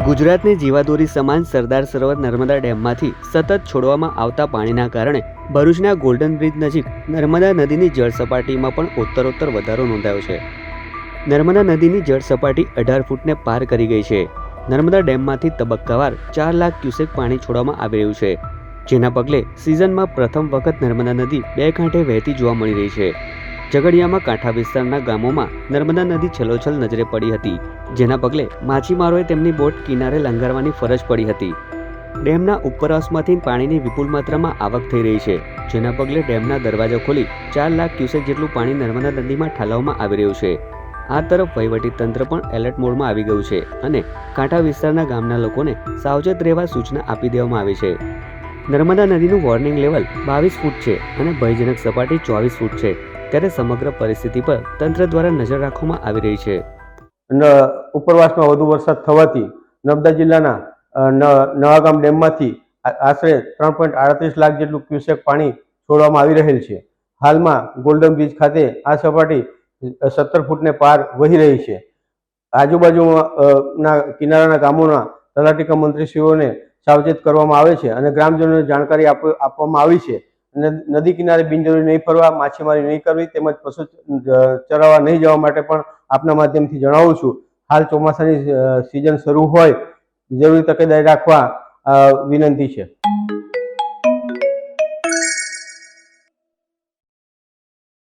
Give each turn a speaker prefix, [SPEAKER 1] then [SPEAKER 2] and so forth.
[SPEAKER 1] ગુજરાતની જીવાદોરી સમાન સરદાર સરોવર નર્મદા ડેમમાંથી સતત છોડવામાં આવતા પાણીના કારણે ભરૂચના ગોલ્ડન બ્રિજ નજીક નર્મદા નદીની જળ સપાટીમાં પણ ઉત્તરોત્તર વધારો નોંધાયો છે। નર્મદા નદીની જળ સપાટી 18 ફૂટને પાર કરી ગઈ છે। નર્મદા ડેમમાંથી તબક્કાવાર 4 લાખ ક્યુસેક પાણી છોડવામાં આવી રહ્યું છે, જેના પગલે સિઝનમાં પ્રથમ વખત નર્મદા નદી બે કાંઠે વહેતી જોવા મળી રહી છે। ઝઘડિયામાં કાંઠા વિસ્તારના ગામોમાં નર્મદા નદી છલોછલ નજરે પડી હતી, જેના પગલે માછીમારોએ તેમની બોટ કિનારે લંગારવાની ફરજ પડી હતી। ડેમના ઉપરવાસમાંથી પાણીની વિપુલ માત્રામાં આવક થઈ રહી છે, જેના પગલે ડેમના દરવાજા ખોલી 4 લાખ ક્યુસેક જેટલું પાણી નર્મદા નદીમાં ઠાલવવામાં આવી રહ્યું છે। આ તરફ વહીવટીતંત્ર પણ એલર્ટ મોડમાં આવી ગયું છે અને કાંઠા વિસ્તારના ગામના લોકોને સાવચેત રહેવા સૂચના આપી દેવામાં આવી છે। નર્મદા નદીનું વોર્નિંગ લેવલ 22 ફૂટ છે અને ભયજનક સપાટી 24 ફૂટ છે, ત્યારે સમગ્ર પરિસ્થિતિ પર તંત્ર દ્વારા નજર રાખવામાં આવી રહી છે।
[SPEAKER 2] ઉપરવાસમાં વધુ વરસાદ થવાથી નર્મદા જિલ્લાના નવાગામ ડેમમાંથી આશરે 3.38 લાખ જેટલું ક્યુસેક પાણી છોડવામાં આવી રહેલ છે। હાલમાં ગોલ્ડન બ્રિજ ખાતે આ સપાટી 17 ફૂટને પાર વહી રહી છે। આજુબાજુના કિનારાના ગામોના તલાટી મંત્રીશ્રીઓને સાવચેત કરવામાં આવે છે અને ગ્રામજનોને જાણકારી આપવામાં આવી છે અને નદી કિનારે બિનજરૂરી નહીં ફરવા, માછીમારી નહીં કરવી તેમજ પશુ ચરાવવા નહીં જવા માટે પણ આપના માધ્યમથી જણાવું છું। હાલ ચોમાસાની સિઝન શરૂ હોય, જરૂરી તકેદારી રાખવા વિનંતી છે।